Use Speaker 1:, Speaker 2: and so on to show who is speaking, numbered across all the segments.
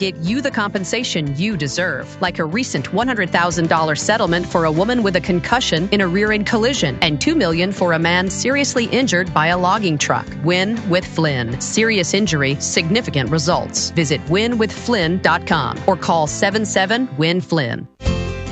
Speaker 1: Give you the compensation you deserve, like a recent $100,000 settlement for a woman with a concussion in a rear-end collision and $2 million for a man seriously injured by a logging truck. Win with Flynn. Serious injury, significant results. Visit winwithflynn.com or call 77-WIN-FLYNN.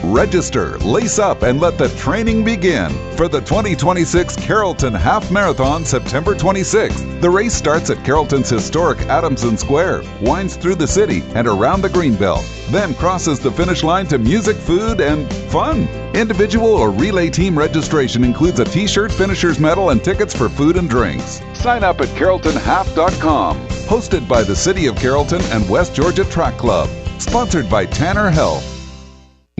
Speaker 2: Register, lace up, and let the training begin for the 2026 Carrollton Half Marathon, September 26th. The race starts at Carrollton's historic Adamson Square, winds through the city and around the Greenbelt, then crosses the finish line to music, food, and fun. Individual or relay team registration includes a t-shirt, finisher's medal, and tickets for food and drinks. Sign up at carrolltonhalf.com. Hosted by the City of Carrollton and West Georgia Track Club. Sponsored by Tanner Health.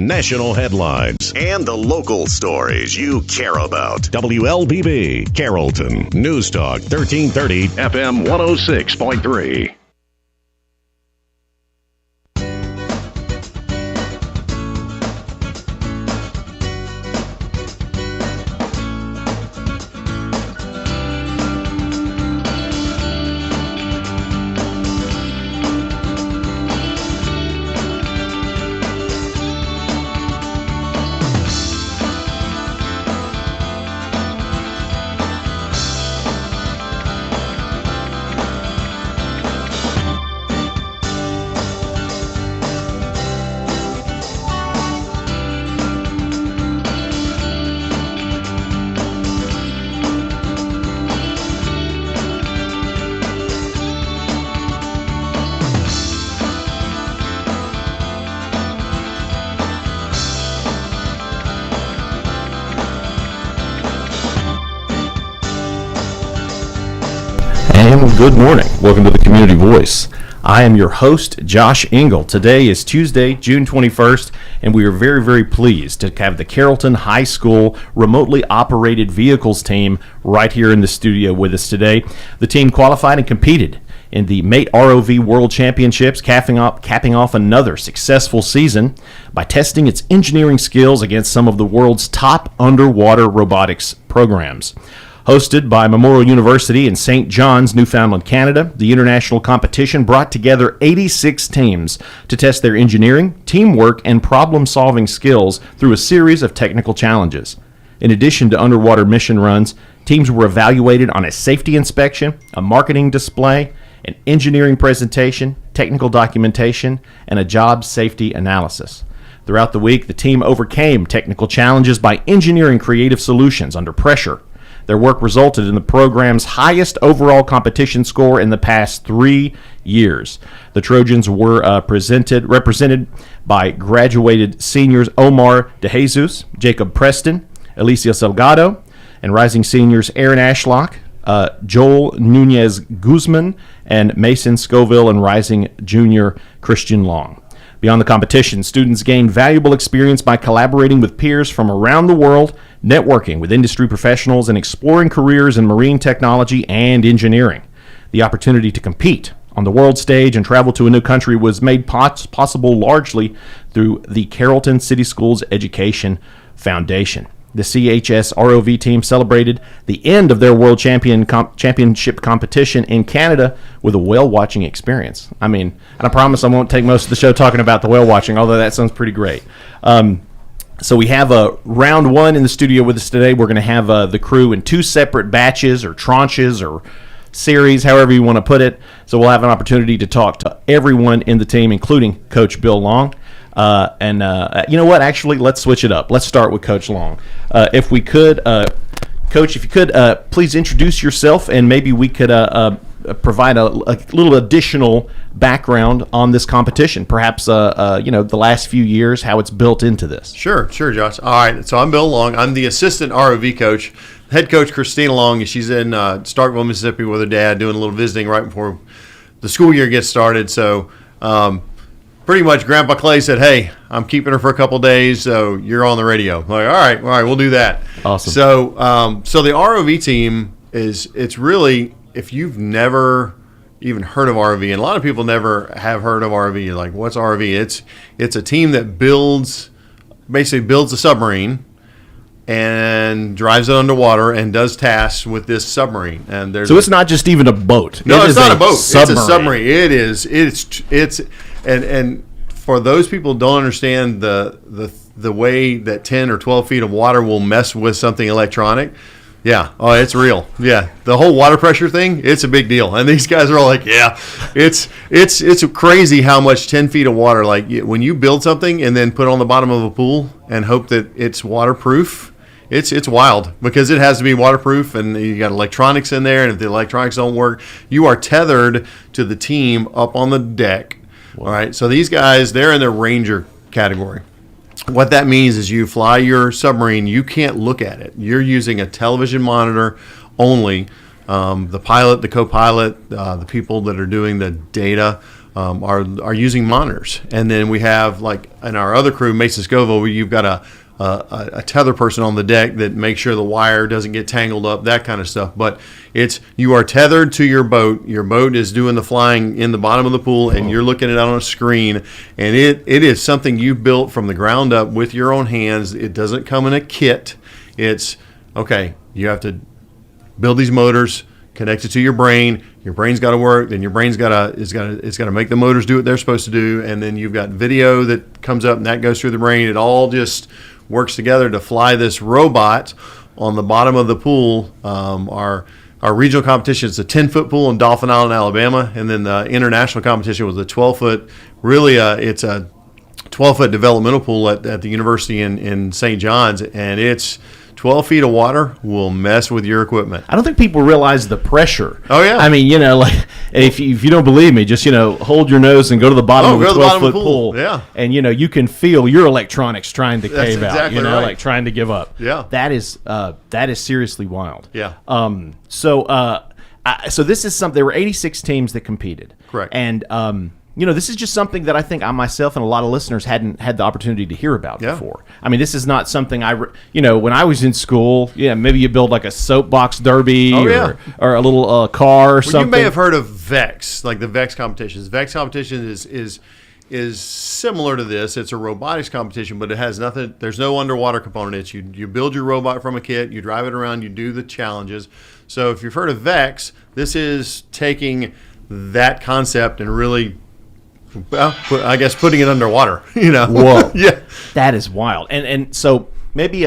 Speaker 3: National headlines and the local stories you care about. WLBB, Carrollton, News Talk, 1330, FM 106.3.
Speaker 4: Good morning. Welcome to the Community Voice. I am your host, Josh Engel. Today is Tuesday, June 21st, and we are very, very pleased to have the Carrollton High School remotely operated vehicles team right here in the studio with us today. The team qualified and competed in the Mate ROV World Championships, capping off another successful season by testing its engineering skills against some of the world's top underwater robotics programs. Hosted by Memorial University in St. John's, Newfoundland, Canada, the international competition brought together 86 teams to test their engineering, teamwork, and problem-solving skills through a series of technical challenges. In addition to underwater mission runs, teams were evaluated on a safety inspection, a marketing display, an engineering presentation, technical documentation, and a job safety analysis. Throughout the week, the team overcame technical challenges by engineering creative solutions under pressure. Their work resulted in the program's highest overall competition score in the past 3 years. The Trojans were represented by graduated seniors Omar DeJesus, Jacob Preston, Alicia Salgado, and rising seniors Aaron Ashlock, Joel Nunez Guzman, and Mason Scoville, and rising junior Christian Long. Beyond the competition, students gained valuable experience by collaborating with peers from around the world, networking with industry professionals, and exploring careers in marine technology and engineering. The opportunity to compete on the world stage and travel to a new country was made possible largely through the Carrollton City Schools Education Foundation. The CHS ROV team celebrated the end of their World Championship competition in Canada with a whale-watching experience. I mean, and I promise I won't take most of the show talking about the whale-watching, although that sounds pretty great. So we have round one in the studio with us today. We're going to have the crew in two separate batches or tranches or series, however you want to put it. So we'll have an opportunity to talk to everyone in the team, including Coach Bill Long. You know what? Actually, let's switch it up. Let's start with Coach Long. If we could, Coach, if you could, please introduce yourself, and maybe we could provide a little additional background on this competition. Perhaps, the last few years, how it's built into this.
Speaker 5: Sure, Josh. All right, so I'm Bill Long. I'm the assistant ROV coach. Head coach Christina Long, she's in Starkville, Mississippi with her dad, doing a little visiting right before the school year gets started. So pretty much Grandpa Clay said, hey, I'm keeping her for a couple days, so you're on the radio. I'm like, all right, we'll do that.
Speaker 4: Awesome.
Speaker 5: So the ROV team it's really, if you've never even heard of ROV, and a lot of people never have heard of ROV, you're like, what's ROV? It's a team that basically builds a submarine and drives it underwater and does tasks with this submarine. And
Speaker 4: so it's not just even a boat.
Speaker 5: No, it's not a boat.
Speaker 4: Submarine.
Speaker 5: It's a submarine. It is. It's and for those people who don't understand the way that 10 or 12 feet of water will mess with something electronic. Yeah. Oh, it's real. Yeah. The whole water pressure thing, it's a big deal. And these guys are all like, yeah, it's crazy how much 10 feet of water, like when you build something and then put it on the bottom of a pool and hope that it's waterproof, it's wild because it has to be waterproof and you got electronics in there. And if the electronics don't work, you are tethered to the team up on the deck. Wow. All right. So these guys, they're in the Ranger category. What that means is you fly your submarine, you can't look at it. You're using a television monitor only. The pilot, the co-pilot, the people that are doing the data are using monitors. And then we have, like in our other crew, Mesa Scoville, where you've got a tether person on the deck that makes sure the wire doesn't get tangled up, that kind of stuff. But you are tethered to your boat. Your boat is doing the flying in the bottom of the pool, and you're looking at it on a screen. And it is something you built from the ground up with your own hands. It doesn't come in a kit. It's, okay, you have to build these motors, connect it to your brain. Your brain's got to work. Then your brain's got to make the motors do what they're supposed to do. And then you've got video that comes up, and that goes through the brain. It all just works together to fly this robot on the bottom of the pool. Our regional competition is a 10-foot pool in Dauphin Island, Alabama, and then the international competition was a 12-foot. Really, it's a 12-foot developmental pool at the university in St. John's, and it's 12 feet of water will mess with your equipment.
Speaker 4: I don't think people realize the pressure.
Speaker 5: Oh, yeah.
Speaker 4: I mean, like if you don't believe me, just, hold your nose and go to the bottom of the 12-foot pool.
Speaker 5: Yeah. And,
Speaker 4: you can feel your electronics trying to cave out,
Speaker 5: right.
Speaker 4: like trying to give up.
Speaker 5: Yeah.
Speaker 4: That is seriously wild.
Speaker 5: Yeah.
Speaker 4: So this is something, there were 86 teams that competed.
Speaker 5: Correct.
Speaker 4: And, this is just something that I think I myself and a lot of listeners hadn't had the opportunity to hear about before. I mean, this is not something when I was in school, maybe you build like a soapbox derby or a little car or something.
Speaker 5: You may have heard of VEX, like the VEX competitions. VEX competition is similar to this. It's a robotics competition, but it has nothing. There's no underwater component. It's you build your robot from a kit, you drive it around, you do the challenges. So if you've heard of VEX, this is taking that concept and really, well, I guess putting it underwater.
Speaker 4: Whoa.
Speaker 5: Yeah,
Speaker 4: that is wild. And so maybe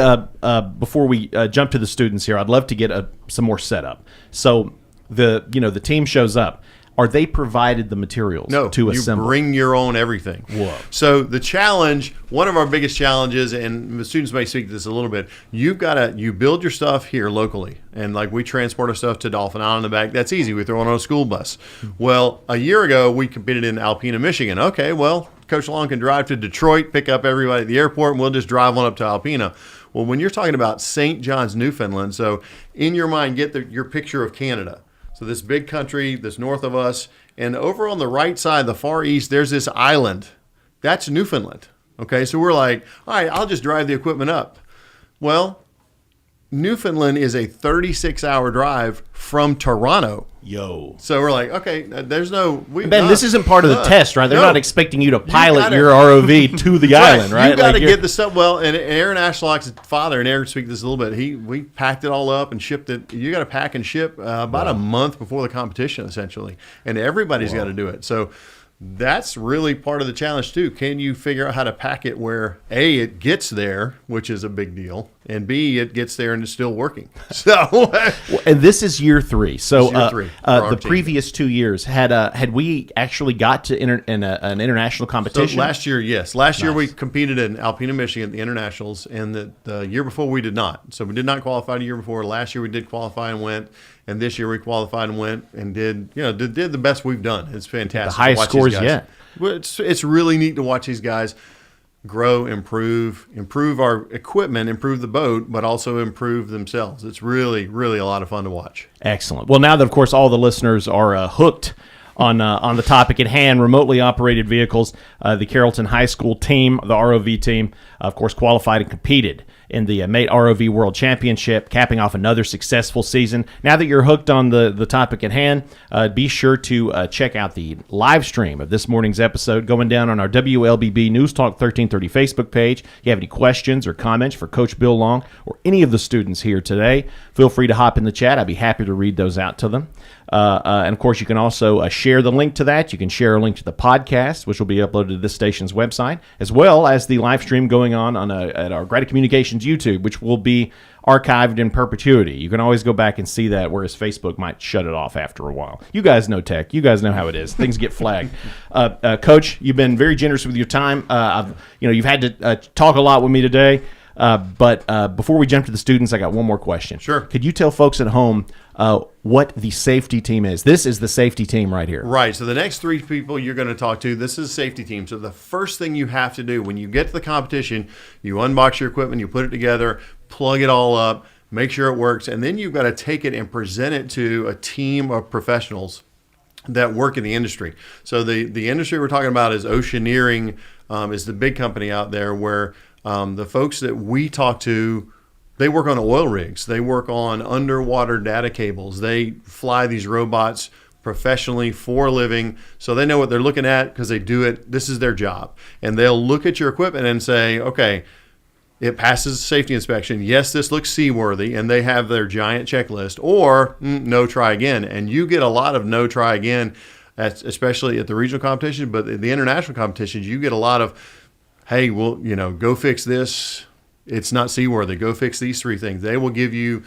Speaker 4: before we jump to the students here, I'd love to get some more setup. So the team shows up. Are they provided the materials to assemble?
Speaker 5: You bring your own everything.
Speaker 4: Whoa.
Speaker 5: So the challenge, one of our biggest challenges, and the students may speak to this a little bit, you build your stuff here locally. And like we transport our stuff to Dauphin Island in the back. That's easy. We throw it on a school bus. Well, a year ago, we competed in Alpena, Michigan. Okay, well, Coach Long can drive to Detroit, pick up everybody at the airport, and we'll just drive on up to Alpena. Well, when you're talking about St. John's, Newfoundland, so in your mind, get your picture of Canada. So this big country that's north of us, and over on the right side, the far east, there's this island. That's Newfoundland. Okay, so we're like, all right, I'll just drive the equipment up. Well, Newfoundland is a 36-hour drive from Toronto.
Speaker 4: Yo.
Speaker 5: So we're like, okay, there's no...
Speaker 4: Ben, this isn't part of the test, right? They're not expecting you to pilot your ROV to the island, right?
Speaker 5: You've got to get the stuff... Well, and Aaron Ashlock's father, and Aaron speak this a little bit, we packed it all up and shipped it. You got to pack and ship about a month before the competition, essentially. And everybody's got to do it. So that's really part of the challenge, too. Can you figure out how to pack it where, A, it gets there, which is a big deal, and B, it gets there and it's still working. So,
Speaker 4: and this is year 3. So
Speaker 5: year 3
Speaker 4: the previous 2 years, had we actually got to an international competition?
Speaker 5: So last year, yes. Last year we competed in Alpena, Michigan, the internationals, and the year before we did not. So we did not qualify the year before. Last year we did qualify and went. And this year we qualified and went and did the best we've done. It's fantastic.
Speaker 4: The highest scores yet.
Speaker 5: It's really neat to watch these guys grow, improve our equipment, improve the boat, but also improve themselves. It's really, really a lot of fun to watch.
Speaker 4: Excellent. Well, now that, of course, all the listeners are hooked on the topic at hand, remotely operated vehicles, the Carrollton High School team, the ROV team, of course, qualified and competed in the Mate ROV World Championship, capping off another successful season. Now that you're hooked on the topic at hand, be sure to check out the live stream of this morning's episode going down on our WLBB News Talk 1330 Facebook page. If you have any questions or comments for Coach Bill Long or any of the students here today, feel free to hop in the chat. I'd be happy to read those out to them. And, of course, you can also share the link to that. You can share a link to the podcast, which will be uploaded to this station's website, as well as the live stream going on at our Greta Communications YouTube, which will be archived in perpetuity. You can always go back and see that, whereas Facebook might shut it off after a while. You guys know tech. You guys know how it is. Things get flagged. Coach, you've been very generous with your time. You've had to talk a lot with me today. But before we jump to the students, I got one more question.
Speaker 5: Sure.
Speaker 4: Could you tell folks at home what the safety team is? This is the safety team right here.
Speaker 5: Right. So the next three people you're going to talk to, this is a safety team. So the first thing you have to do when you get to the competition, you unbox your equipment, you put it together, plug it all up, make sure it works, and then you've got to take it and present it to a team of professionals that work in the industry. So the industry we're talking about is Oceaneering, is the big company out there where the folks that we talk to, they work on oil rigs. They work on underwater data cables. They fly these robots professionally for a living. So they know what they're looking at because they do it. This is their job. And they'll look at your equipment and say, okay, it passes safety inspection. Yes, this looks seaworthy. And they have their giant checklist. Or no, try again. And you get a lot of no, try again, especially at the regional competition. But at the international competitions, you get a lot of, hey, well, go fix this. It's not seaworthy. Go fix these three things. They will give you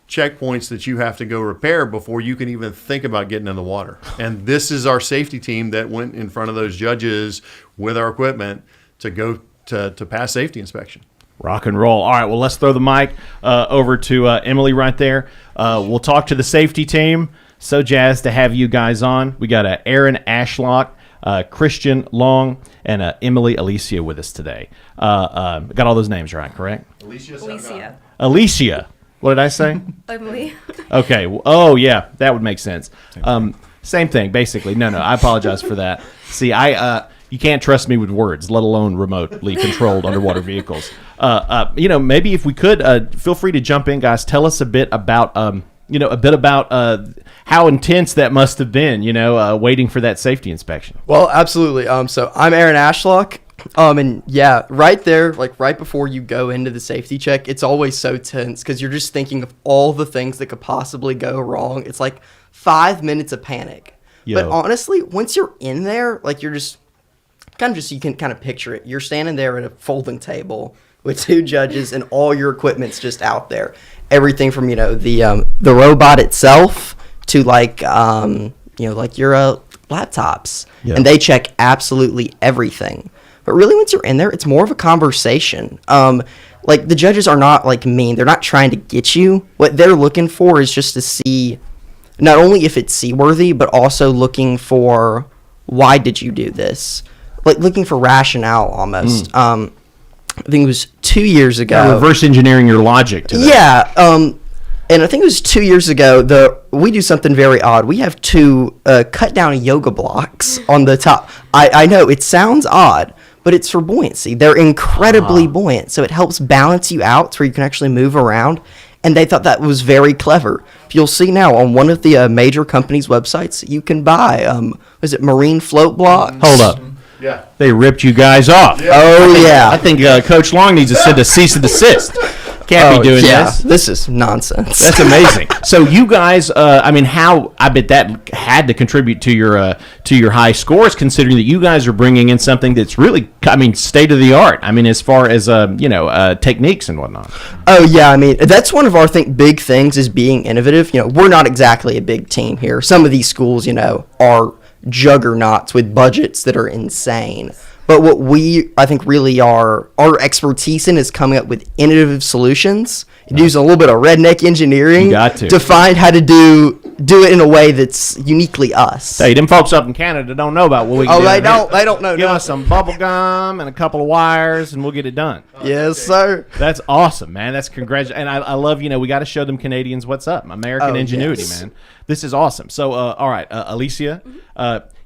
Speaker 5: checkpoints that you have to go repair before you can even think about getting in the water. And this is our safety team that went in front of those judges with our equipment to go to pass safety inspection.
Speaker 4: Rock and roll. All right, well, let's throw the mic over to Emily right there. We'll talk to the safety team. So jazzed to have you guys on. We got Aaron Ashlock, Christian Long, and Emily Alicia with us today. Got all those names right, correct? Alicia. What did I say?
Speaker 6: Emily.
Speaker 4: Okay. Oh, yeah. That would make sense. Same thing, basically. No, I apologize for that. See, you can't trust me with words, let alone remotely controlled underwater vehicles. Maybe if we could, feel free to jump in, guys. Tell us a bit about how intense that must have been, waiting for that safety inspection.
Speaker 7: Well, absolutely. So I'm Aaron Ashlock. And yeah, right there, like right before you go into the safety check, it's always so tense because you're just thinking of all the things that could possibly go wrong. It's like 5 minutes of panic. Yo. But honestly, once you're in there, like you're just you can kind of picture it. You're standing there at a folding table with two judges and all your equipment's just out there. Everything from, the robot itself to like your laptops. Yeah. And they check absolutely everything. But really, once you're in there, it's more of a conversation. Like the judges are not like mean. They're not trying to get you. What they're looking for is just to see not only if it's seaworthy, but also looking for why did you do this? Like looking for rationale almost. I think it was 2 years ago.
Speaker 4: Reverse engineering your logic to that.
Speaker 7: Yeah. And I think it was 2 years ago, we do something very odd. We have two cut down yoga blocks on the top. I know it sounds odd, but it's for buoyancy. They're incredibly buoyant, so it helps balance you out to where you can actually move around. And they thought that was very clever. You'll see now on one of the major companies' websites, you can buy, marine float blocks?
Speaker 4: Hold up.
Speaker 5: Yeah.
Speaker 4: They ripped you guys off.
Speaker 5: Yeah.
Speaker 7: I
Speaker 4: think Coach Long needs to send a cease and desist. Can't be doing this.
Speaker 7: This is nonsense.
Speaker 4: That's amazing. So you guys, I bet that had to contribute to your high scores, considering that you guys are bringing in something that's really, state of the art. As far as techniques and whatnot.
Speaker 7: Oh yeah, that's one of our big things is being innovative. We're not exactly a big team here. Some of these schools, are juggernauts with budgets that are insane. But what I think really our expertise in is coming up with innovative solutions. Using a little bit of redneck engineering to find how to do it in a way that's uniquely us.
Speaker 4: Hey, them folks up in Canada don't know about what we can do.
Speaker 7: They don't know.
Speaker 4: Give us some bubble gum and a couple of wires, and we'll get it done.
Speaker 7: Yes, sir.
Speaker 4: That's awesome, man. That's congratulations. And I love, we got to show them Canadians what's up. American ingenuity, man. This is awesome. So, all right, Alicia,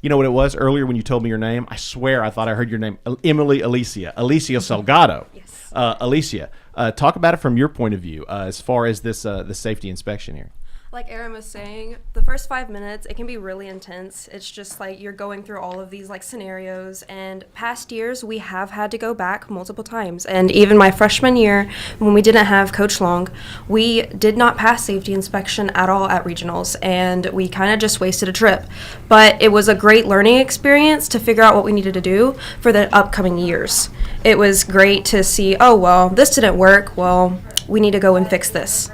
Speaker 4: You know what it was earlier when you told me your name? I swear I thought I heard your name, Alicia Salgado.
Speaker 6: Yes.
Speaker 4: Alicia, talk about it from your point of view as far as this the safety inspection here.
Speaker 6: Like Aaron was saying, the first 5 minutes, it can be really intense. It's just like you're going through all of these like scenarios, and past years we have had to go back multiple times. And even my freshman year, when we didn't have Coach Long, we did not pass safety inspection at all at regionals, and we kind of just wasted a trip. But it was a great learning experience to figure out what we needed to do for the upcoming years. It was great to see, oh, well, this didn't work. Well, we need to go and fix this.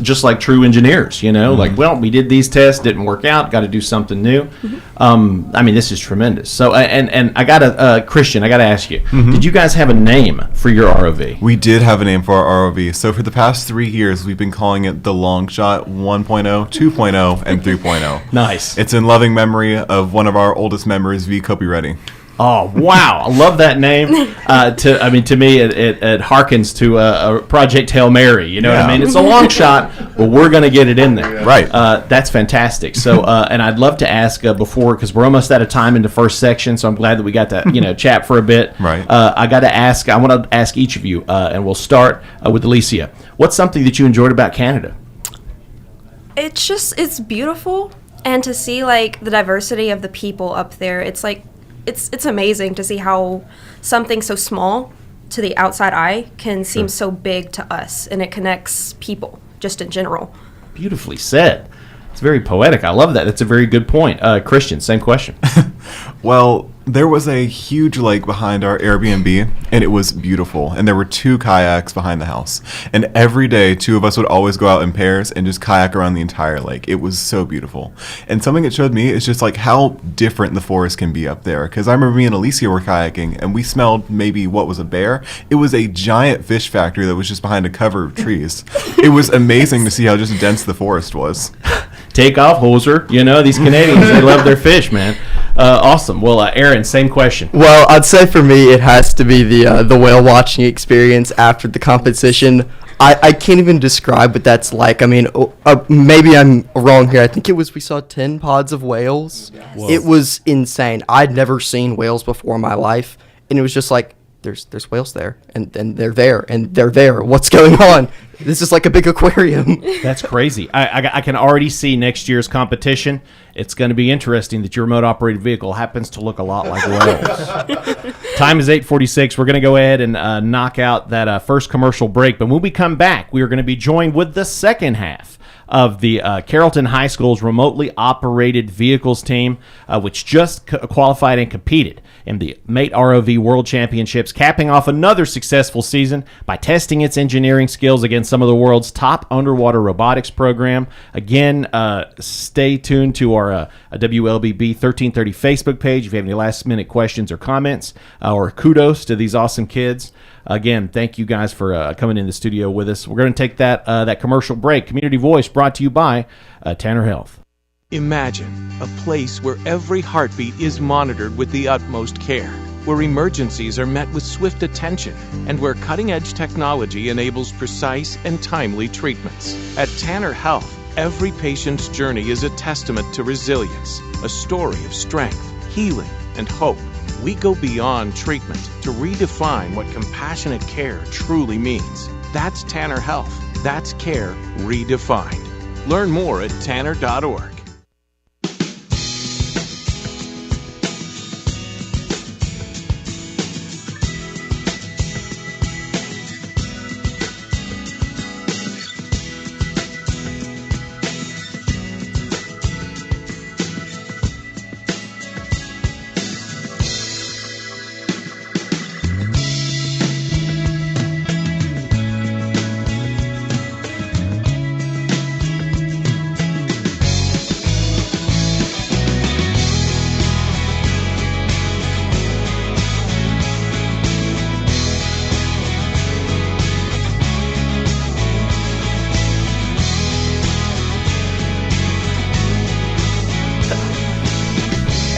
Speaker 4: Just like true engineers, like, well, we did these tests, didn't work out, got to do something new. I mean, this is tremendous. So, and I got to, Christian, I got to ask you, did you guys have a name for your ROV?
Speaker 8: We did have a name for our ROV. So for the past 3 years, we've been calling it the Long Shot 1.0, 2.0, and 3.0.
Speaker 4: Nice.
Speaker 8: It's in loving memory of one of our oldest members, V. Copy-Ready.
Speaker 4: Oh, wow. I love that name. To me, it harkens to a Project Hail Mary. You know what I mean? It's a long shot, but we're going to get it in there.
Speaker 8: Right.
Speaker 4: That's fantastic. So, and I'd love to ask before, because we're almost out of time in the first section, so I'm glad that we got to, chat for a bit.
Speaker 8: Right.
Speaker 4: I want to ask each of you, and we'll start with Alicia. What's something that you enjoyed about Canada?
Speaker 6: It's beautiful, and to see like the diversity of the people up there, it's like, it's amazing to see how something so small to the outside eye can seem so big to us, and it connects people just in general.
Speaker 4: Beautifully said. It's very poetic. I love that. That's a very good point. Christian, same question.
Speaker 8: Well, there was a huge lake behind our Airbnb, and it was beautiful. And there were 2 kayaks behind the house. And every day, 2 of us would always go out in pairs and just kayak around the entire lake. It was so beautiful. And something it showed me is just like how different the forest can be up there. Because I remember me and Alicia were kayaking, and we smelled maybe what was a bear. It was a giant fish factory that was just behind a cover of trees. It was amazing to see how just dense the forest was.
Speaker 4: Take off, hoser. These Canadians, they love their fish, man. Awesome. Well, Aaron, same question.
Speaker 7: Well, I'd say for me, it has to be the whale watching experience after the competition. I can't even describe what that's like. I mean, maybe I'm wrong here. I think we saw 10 pods of whales. Whoa. It was insane. I'd never seen whales before in my life, and it was just like, there's whales there, and they're there, and they're there. What's going on? This is like a big aquarium.
Speaker 4: That's crazy. I can already see next year's competition. It's going to be interesting that your remote-operated vehicle happens to look a lot like whales. Time is 8:46. We're going to go ahead and knock out that first commercial break. But when we come back, we are going to be joined with the second half of the Carrollton High School's remotely operated vehicles team, which just qualified and competed in the Mate ROV World Championships, capping off another successful season by testing its engineering skills against some of the world's top underwater robotics program. Again, stay tuned to our WLBB 1330 Facebook page if you have any last-minute questions or comments, or kudos to these awesome kids. Again, thank you guys for coming in the studio with us. We're going to take that commercial break. Community Voice brought to you by Tanner Health.
Speaker 9: Imagine a place where every heartbeat is monitored with the utmost care, where emergencies are met with swift attention, and where cutting-edge technology enables precise and timely treatments. At Tanner Health, every patient's journey is a testament to resilience, a story of strength, healing, and hope. We go beyond treatment to redefine what compassionate care truly means. That's Tanner Health. That's care redefined. Learn more at tanner.org.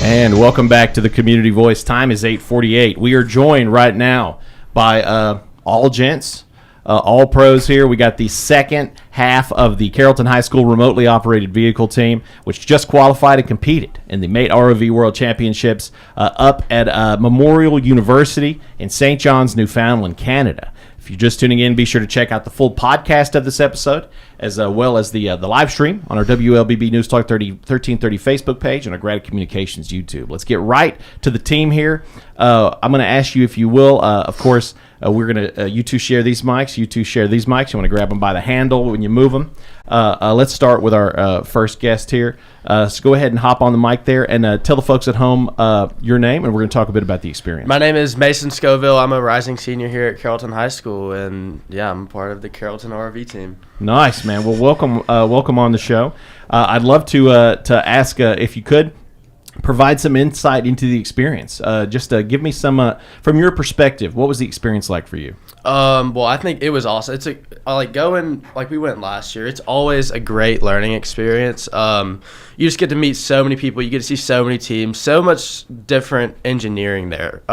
Speaker 4: And welcome back to the Community Voice. Time is 8:48. We are joined right now by all gents, all pros here. We got the second half of the Carrollton High School remotely operated vehicle team, which just qualified and competed in the Mate ROV World Championships up at Memorial University in St. John's, Newfoundland, Canada. If you're just tuning in, be sure to check out the full podcast of this episode, as well as the live stream on our WLBB News Talk 1330 Facebook page and our Grad Communications YouTube. Let's get right to the team here. I'm going to ask you, if you will, of course, we're going to, you two share these mics. You two share these mics. You want to grab them by the handle when you move them. Let's start with our first guest here. So go ahead and hop on the mic there and tell the folks at home your name, and we're going to talk a bit about the experience.
Speaker 10: My name is Mason Scoville. I'm a rising senior here at Carrollton High School, and yeah, I'm part of the Carrollton RV team. Nice,
Speaker 4: man. Well, welcome on the show. I'd love to ask if you could provide some insight into the experience. Just give me some from your perspective. What was the experience like for you?
Speaker 10: Well, I think it was awesome. It's like going like we went last year. It's always a great learning experience. You just get to meet so many people. You get to see so many teams. So much different engineering there.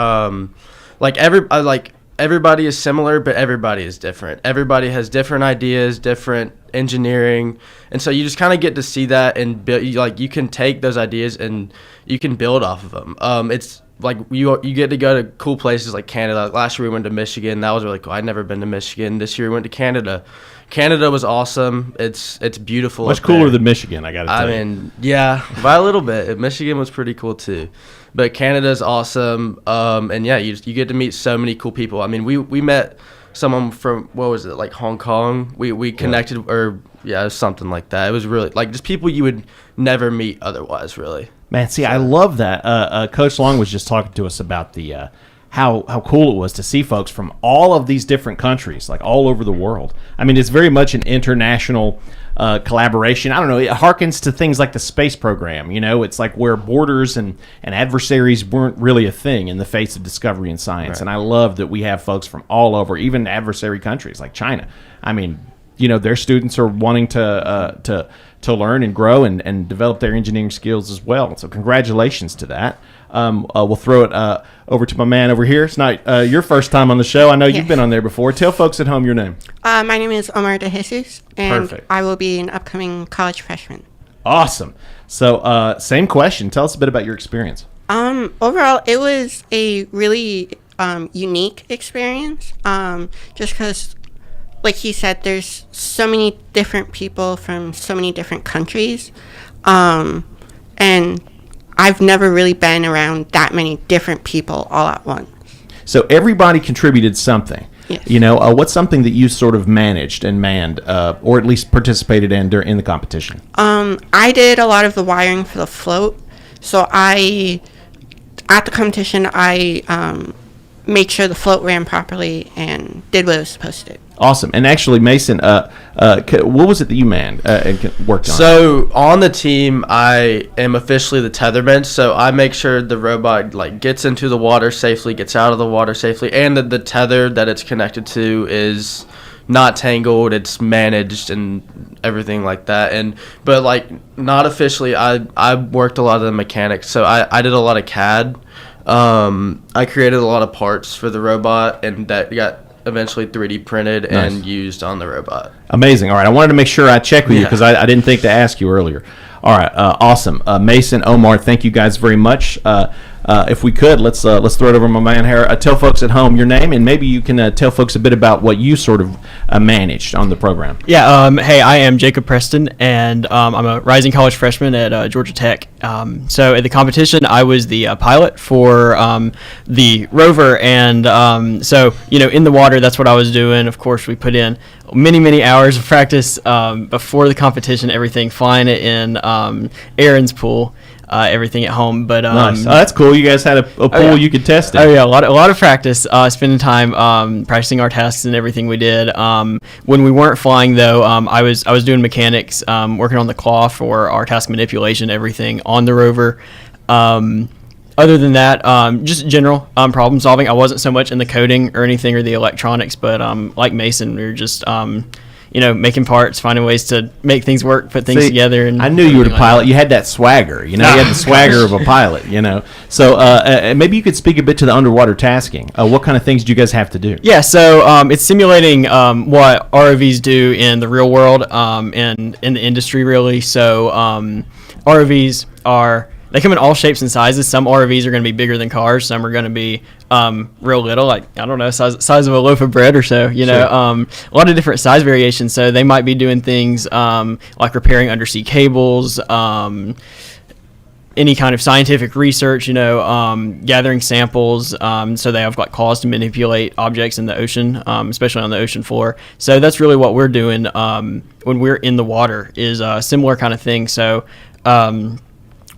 Speaker 10: Everybody is similar, but everybody is different. Everybody has different ideas, different engineering, and so you just kind of get to see that and build. You can take those ideas and you can build off of them. It's like you get to go to cool places like Canada. Last year we went to Michigan. That was really cool. I'd never been to Michigan. This year we went to Canada. Canada was awesome. It's beautiful.
Speaker 4: Much cooler than Michigan, I got to tell you.
Speaker 10: I mean, yeah, by a little bit. Michigan was pretty cool too. But Canada's awesome, and yeah, you get to meet so many cool people. I mean, we met someone from, what was it, like Hong Kong. We connected, or yeah, something like that. It was really like just people you would never meet otherwise, really.
Speaker 4: Man, see, I love that. Coach Long was just talking to us about the how cool it was to see folks from all of these different countries, like all over the world. I mean, it's very much an international collaboration. I don't know, it harkens to things like the space program. You know, it's like where borders and adversaries weren't really a thing in the face of discovery and science. Right. And I love that we have folks from all over, even adversary countries like China. I mean, you know, their students are wanting to learn and grow and develop their engineering skills as well. So congratulations to that. We'll throw it over to my man over here. It's not your first time on the show. I know you've been on there before. Tell folks at home your name.
Speaker 11: My name is Omar De Jesus, and
Speaker 4: Perfect.
Speaker 11: I will be an upcoming college freshman.
Speaker 4: Awesome. So same question. Tell us a bit about your experience.
Speaker 11: Overall, it was a really unique experience, just because, like he said, there's so many different people from so many different countries, and I've never really been around that many different people all at once.
Speaker 4: So everybody contributed something.
Speaker 11: Yes.
Speaker 4: You know, what's something that you sort of managed and manned, or at least participated in the competition?
Speaker 11: I did a lot of the wiring for the float. So at the competition, I made sure the float ran properly and did what it was supposed to do.
Speaker 4: Awesome. And actually, Mason, what was it that you manned and worked on?
Speaker 10: So on the team, I am officially the tetherman. So I make sure the robot gets into the water safely, gets out of the water safely, and the tether that it's connected to is not tangled. It's managed and everything like that. But not officially, I worked a lot of the mechanics. So I did a lot of CAD. I created a lot of parts for the robot, and that got eventually 3D printed and used on the robot.
Speaker 4: Amazing. All right, I wanted to make sure I checked with you because I didn't think to ask you earlier. All right, awesome. Mason, Omar, thank you guys very much. If we could, let's throw it over to my man here. Tell folks at home your name, and maybe you can tell folks a bit about what you sort of managed on the program.
Speaker 12: Yeah, hey, I am Jacob Preston, and I'm a rising college freshman at Georgia Tech. So at the competition, I was the pilot for the rover, and so, in the water, that's what I was doing. Of course, we put in many hours of practice before the competition, everything, flying it in Aaron's pool. Everything at home, but
Speaker 4: nice. That's cool. You guys had a pool you could test it.
Speaker 12: Oh yeah, a lot of practice, spending time practicing our tasks and everything we did. When we weren't flying though, I was doing mechanics, working on the claw for our task manipulation, everything on the rover. Other than that, just general problem solving. I wasn't so much in the coding or anything or the electronics, but like Mason, we were just making parts, finding ways to make things work, put things together. And
Speaker 4: I knew you were the pilot. You had that swagger. You had the swagger of a pilot. So maybe you could speak a bit to the underwater tasking. What kind of things do you guys have to do?
Speaker 12: Yeah, so it's simulating what ROVs do in the real world and in the industry, really. So ROVs they come in all shapes and sizes. Some ROVs are going to be bigger than cars. Some are going to be real little, like, I don't know, size of a loaf of bread or so. A lot of different size variations. So they might be doing things like repairing undersea cables, any kind of scientific research, gathering samples. So they have like claws to manipulate objects in the ocean, especially on the ocean floor. So that's really what we're doing when we're in the water, is a similar kind of thing. So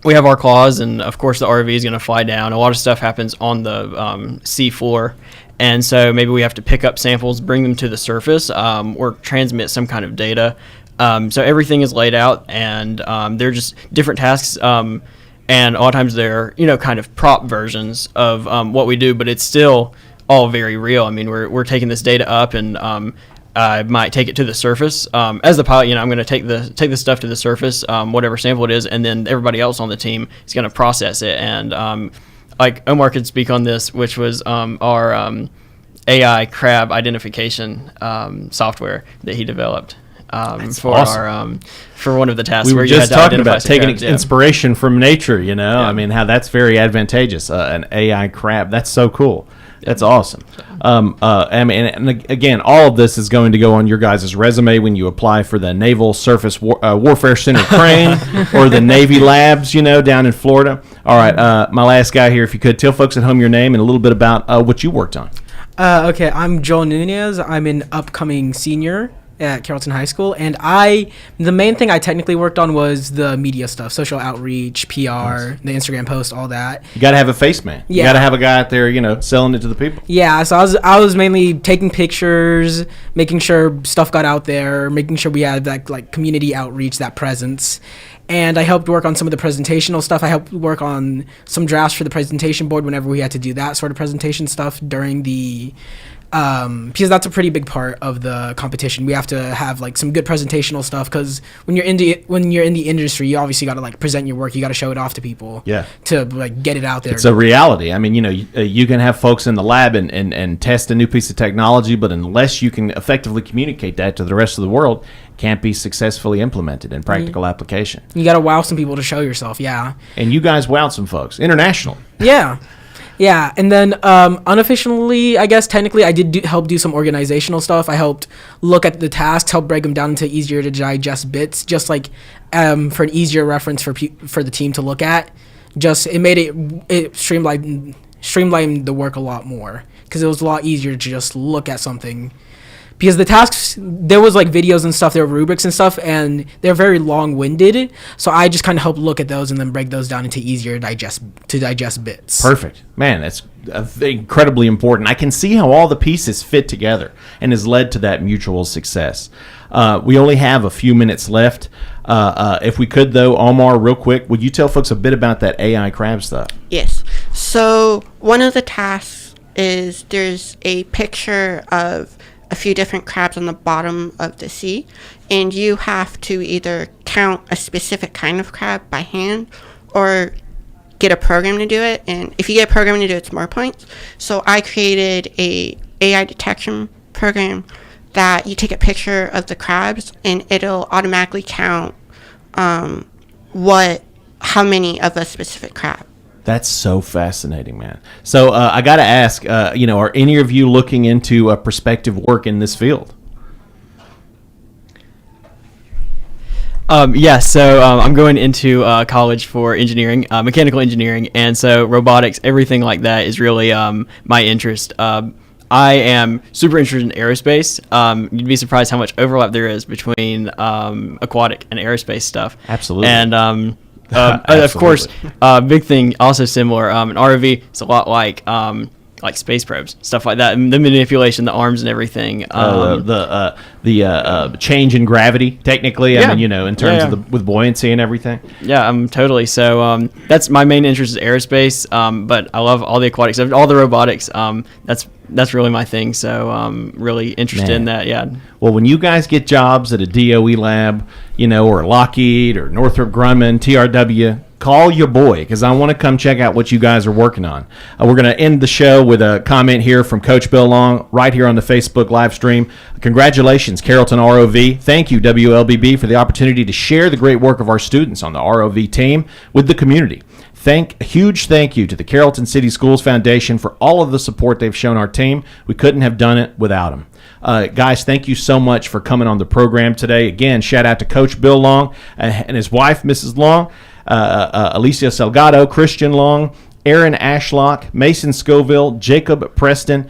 Speaker 12: we have our claws, and of course the ROV is going to fly down. A lot of stuff happens on the sea floor, and so maybe we have to pick up samples, bring them to the surface, or transmit some kind of data. So everything is laid out, and they're just different tasks, and a lot of times they're kind of prop versions of what we do, but it's still all very real. I mean, we're taking this data up, and I might take it to the surface. As the pilot, I'm going to take the stuff to the surface, whatever sample it is, and then everybody else on the team is going to process it. And like Omar could speak on this, which was our AI crab identification software that he developed for
Speaker 4: awesome.
Speaker 12: For one of the tasks.
Speaker 4: We were
Speaker 12: where
Speaker 4: just
Speaker 12: you had to
Speaker 4: talking about taking
Speaker 12: crabs,
Speaker 4: inspiration from nature. I mean, how that's very advantageous. An AI crab, that's so cool. That's awesome. And again, all of this is going to go on your guys' resume when you apply for the Naval Surface Warfare Center crane or the Navy Labs, down in Florida. All right, my last guy here, if you could, tell folks at home your name and a little bit about what you worked on.
Speaker 13: Okay, I'm Joel Nunez. I'm an upcoming senior at Carrollton High School, and the main thing I technically worked on was the media stuff, social outreach, PR, nice. The Instagram post, all that.
Speaker 4: You got to have a face man.
Speaker 13: Yeah.
Speaker 4: You got to have a guy out there, selling it to the people.
Speaker 13: Yeah, so I was mainly taking pictures, making sure stuff got out there, making sure we had that like community outreach, that presence. And I helped work on some of the presentational stuff. I helped work on some drafts for the presentation board whenever we had to do that sort of presentation stuff during the because that's a pretty big part of the competition. We have to have like some good presentational stuff, because when you're in the industry, you obviously got to like present your work. You got to show it off to people.
Speaker 4: Yeah.
Speaker 13: To like get it out there.
Speaker 4: It's a reality. I mean, you can have folks in the lab and test a new piece of technology, but unless you can effectively communicate that to the rest of the world, it can't be successfully implemented in practical application.
Speaker 13: You got to wow some people to show yourself. Yeah.
Speaker 4: And you guys wowed some folks international.
Speaker 13: Yeah. Yeah, and then unofficially, I guess technically, I did help do some organizational stuff. I helped look at the tasks, help break them down into easier to digest bits, just like for an easier reference for the team to look at. Just it made it streamlined the work a lot more, because it was a lot easier to just look at something. Because the tasks, there was like videos and stuff, there were rubrics and stuff, and they're very long-winded. So I just kind of help look at those and then break those down into easier to digest bits.
Speaker 4: Perfect. Man, that's incredibly important. I can see how all the pieces fit together and has led to that mutual success. We only have a few minutes left. If we could, though, Omar, real quick, would you tell folks a bit about that AI crab stuff?
Speaker 11: Yes. So one of the tasks is there's a picture of a few different crabs on the bottom of the sea, and you have to either count a specific kind of crab by hand or get a program to do it. And if you get a program to do it, it's more points. So I created a AI detection program that you take a picture of the crabs and it'll automatically count how many of a specific crab.
Speaker 4: That's so fascinating, man. So I got to ask, are any of you looking into prospective work in this field?
Speaker 12: So I'm going into college for engineering, mechanical engineering, and so robotics, everything like that is really my interest. I am super interested in aerospace. You'd be surprised how much overlap there is between aquatic and aerospace stuff.
Speaker 4: Absolutely.
Speaker 12: And of course, big thing, also similar, an ROV, it's a lot like like space probes, stuff like that, and the manipulation, the arms and everything.
Speaker 4: The change in gravity, technically. I mean, in terms of with buoyancy and everything.
Speaker 12: Yeah, totally. So that's my main interest is aerospace, but I love all the aquatic stuff, all the robotics. That's really my thing. So really interested in that. Yeah.
Speaker 4: Well, when you guys get jobs at a DOE lab, or Lockheed or Northrop Grumman, TRW, call your boy, because I want to come check out what you guys are working on. We're going to end the show with a comment here from Coach Bill Long right here on the Facebook live stream. Congratulations, Carrollton ROV. Thank you, WLBB, for the opportunity to share the great work of our students on the ROV team with the community. A huge thank you to the Carrollton City Schools Foundation for all of the support they've shown our team. We couldn't have done it without them. Guys, thank you so much for coming on the program today. Again, shout out to Coach Bill Long and his wife, Mrs. Long, Alicia Salgado, Christian Long, Aaron Ashlock, Mason Scoville, Jacob Preston,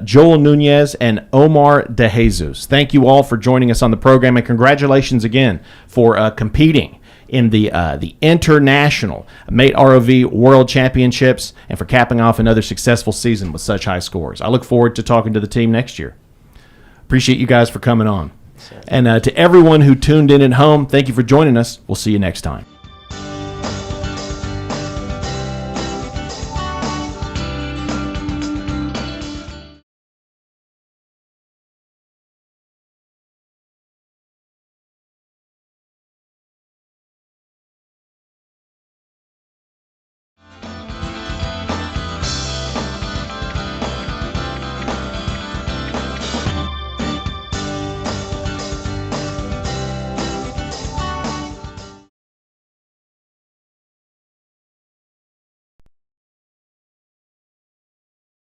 Speaker 4: Joel Nunez, and Omar DeJesus. Thank you all for joining us on the program, and congratulations again for competing in the International Mate ROV World Championships and for capping off another successful season with such high scores. I look forward to talking to the team next year. Appreciate you guys for coming on. And to everyone who tuned in at home, thank you for joining us. We'll see you next time.